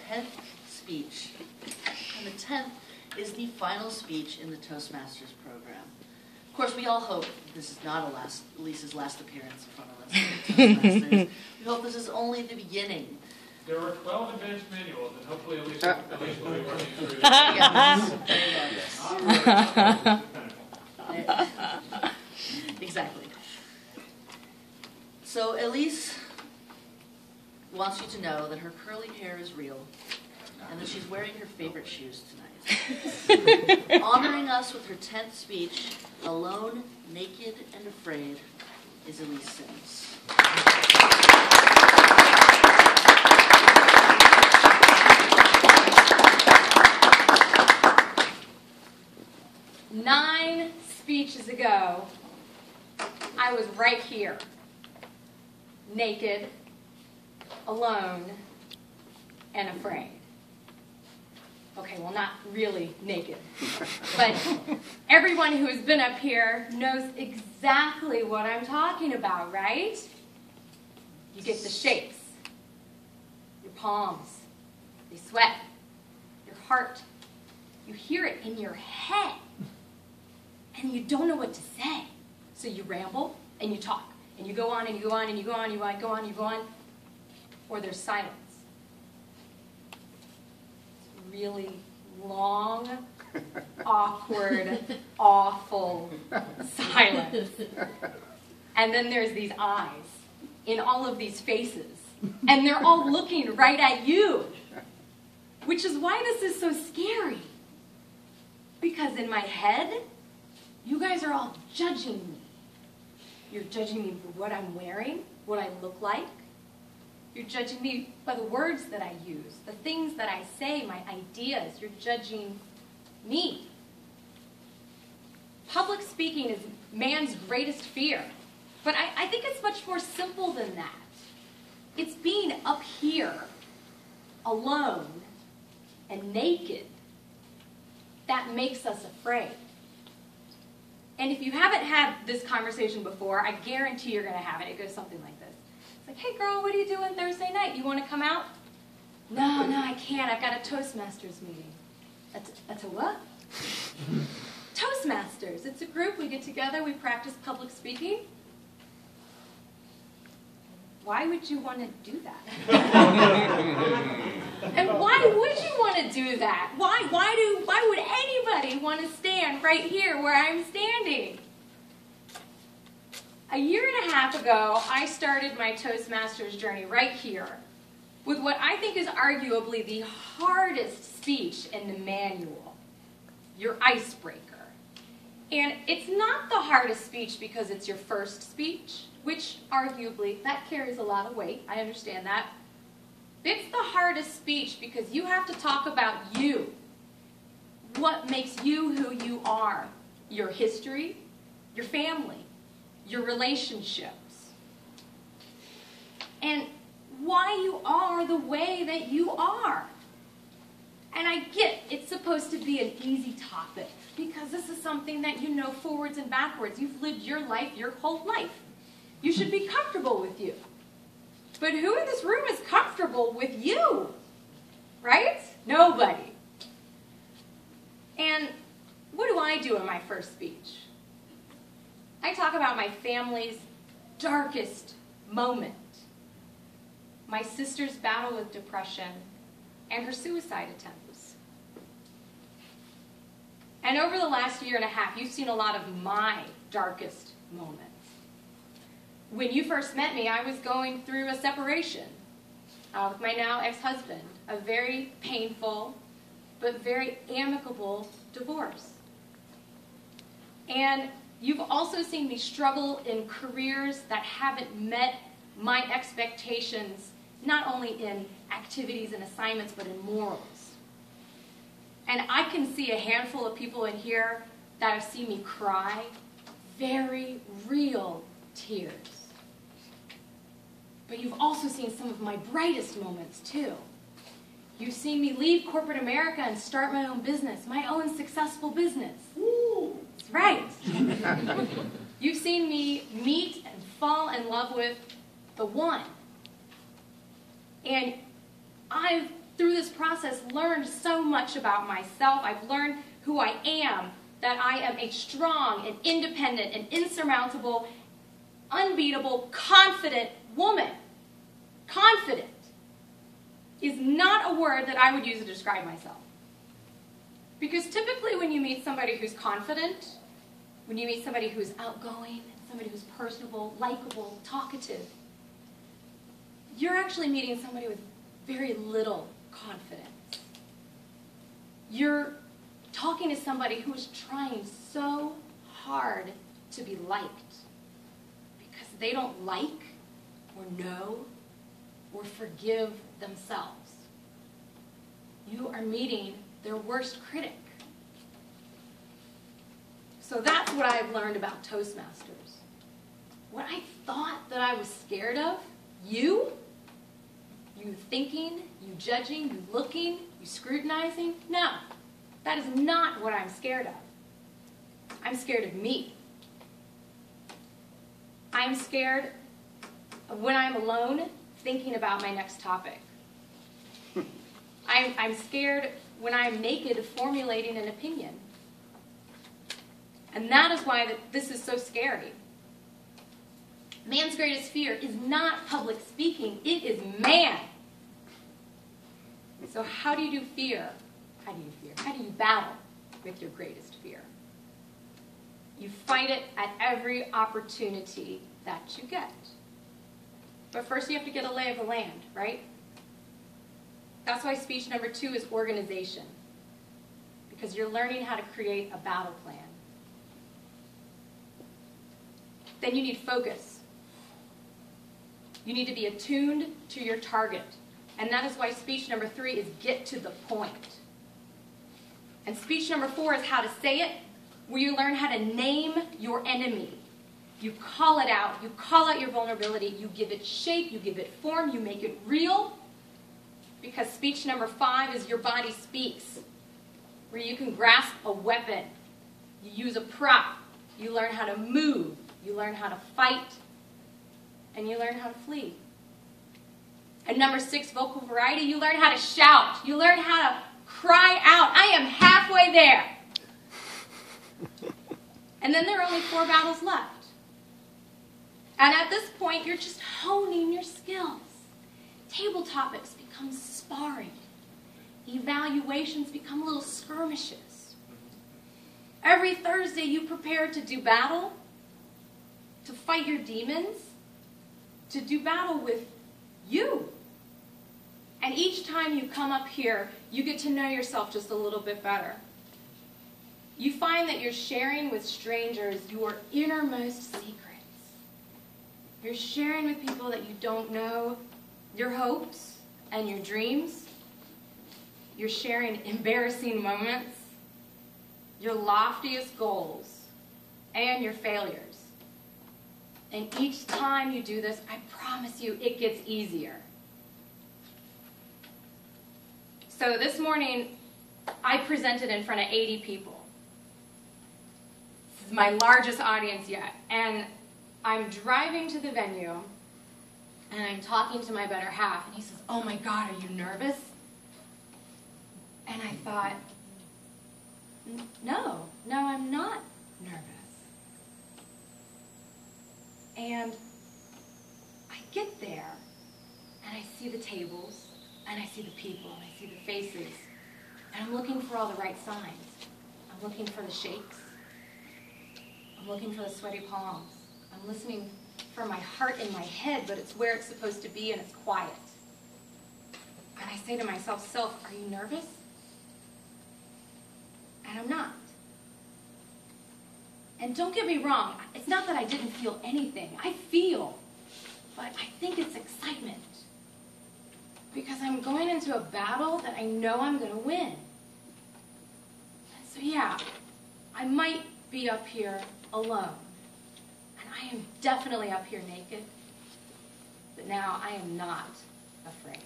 10th speech. And the 10th is the final speech in the Toastmasters program. Of course, we all hope this is not Elyse's last appearance in front of us at Toastmasters. We hope this is only the beginning. There were 12 advanced manuals, and hopefully Elyse will be working through. Yes. Exactly. So Elyse wants you to know that her curly hair is real, and that she's wearing her favorite shoes tonight. Honoring us with her 10th speech, Alone, Naked, and Afraid, is Elyse Sims. 9 speeches ago, I was right here, naked, alone, and afraid. Okay, well, not really naked, but everyone who has been up here knows exactly what I'm talking about, right? You get the shakes, your palms, they sweat, your heart, you hear it in your head, and you don't know what to say. So you ramble, and you talk, and you go on, and you go on, and you go on, you go on, you go on, or there's silence. It's really long, awkward, awful silence. And then there's these eyes in all of these faces, and they're all looking right at you, which is why this is so scary. Because in my head, you guys are all judging me. You're judging me for what I'm wearing, what I look like. You're judging me by the words that I use, the things that I say, my ideas. You're judging me. Public speaking is man's greatest fear. But I think it's much more simple than that. It's being up here, alone, and naked, that makes us afraid. And if you haven't had this conversation before, I guarantee you're going to have it. It goes something like this. It's like, hey girl, what are you doing Thursday night? You want to come out? No, I can't. I've got a Toastmasters meeting. That's a what? Toastmasters. It's a group. We get together. We practice public speaking. Why would you want to do that? And why would you want to do that? Why would anybody want to stand right here where I'm standing? A year and a half ago, I started my Toastmasters journey right here with what I think is arguably the hardest speech in the manual, your icebreaker. And it's not the hardest speech because it's your first speech, which arguably, that carries a lot of weight. I understand that. It's the hardest speech because you have to talk about you. What makes you who you are. Your history, your family, your relationships. And why you are the way that you are. And I get it's supposed to be an easy topic because this is something that you know forwards and backwards. You've lived your life, your whole life. You should be comfortable with you. But who in this room is comfortable with you? Right? Nobody. And what do I do in my first speech? I talk about my family's darkest moment. My sister's battle with depression and her suicide attempts. And over the last year and a half, you've seen a lot of my darkest moments. When you first met me, I was going through a separation with my now ex-husband, a very painful but very amicable divorce. And you've also seen me struggle in careers that haven't met my expectations, not only in activities and assignments, but in morals. And I can see a handful of people in here that have seen me cry very real tears. But you've also seen some of my brightest moments, too. You've seen me leave corporate America and start my own business, my own successful business. Woo! That's right. You've seen me meet and fall in love with the one. And I've through this process, learned so much about myself. I've learned who I am, that I am a strong and independent and insurmountable, unbeatable, confident woman. Confident is not a word that I would use to describe myself. Because typically when you meet somebody who's confident, when you meet somebody who's outgoing, somebody who's personable, likable, talkative, you're actually meeting somebody with very little confidence. You're talking to somebody who is trying so hard to be liked because they don't like or know or forgive themselves. You are meeting their worst critic. So that's what I've learned about Toastmasters. What I thought that I was scared of, you thinking, you judging, you looking, you scrutinizing, no. That is not what I'm scared of. I'm scared of me. I'm scared of when I'm alone thinking about my next topic. I'm scared when I'm naked formulating an opinion. And that is why this is so scary. Man's greatest fear is not public speaking, it is man. So how do you do fear? How do you fear? How do you battle with your greatest fear? You fight it at every opportunity that you get. But first you have to get a lay of the land, right? That's why speech number 2 is organization. Because you're learning how to create a battle plan. Then you need focus. You need to be attuned to your target. And that is why speech number 3 is get to the point. And speech number 4 is how to say it, where you learn how to name your enemy. You call it out. You call out your vulnerability. You give it shape. You give it form. You make it real. Because speech number 5 is your body speaks, where you can grasp a weapon. You use a prop. You learn how to move. You learn how to fight. And you learn how to flee. And number 6, vocal variety, you learn how to shout. You learn how to cry out. I am halfway there. And then there are only 4 battles left. And at this point, you're just honing your skills. Table topics become sparring. Evaluations become little skirmishes. Every Thursday, you prepare to do battle, to fight your demons, to do battle with you. And each time you come up here, you get to know yourself just a little bit better. You find that you're sharing with strangers your innermost secrets. You're sharing with people that you don't know your hopes and your dreams. You're sharing embarrassing moments, your loftiest goals, and your failures. And each time you do this, I promise you, it gets easier. So this morning, I presented in front of 80 people. This is my largest audience yet. And I'm driving to the venue, and I'm talking to my better half, and he says, "Oh my God, are you nervous?" And I thought, no, I'm not nervous. And I get there, and I see the tables, and I see the people, and I see the faces, and I'm looking for all the right signs. I'm looking for the shakes. I'm looking for the sweaty palms. I'm listening for my heart in my head, but it's where it's supposed to be, and it's quiet. And I say to myself, "Self, are you nervous?" And I'm not. And don't get me wrong, it's not that I didn't feel anything. I feel, but I think it's excitement. Because I'm going into a battle that I know I'm going to win. And so yeah, I might be up here alone. And I am definitely up here naked. But now I am not afraid.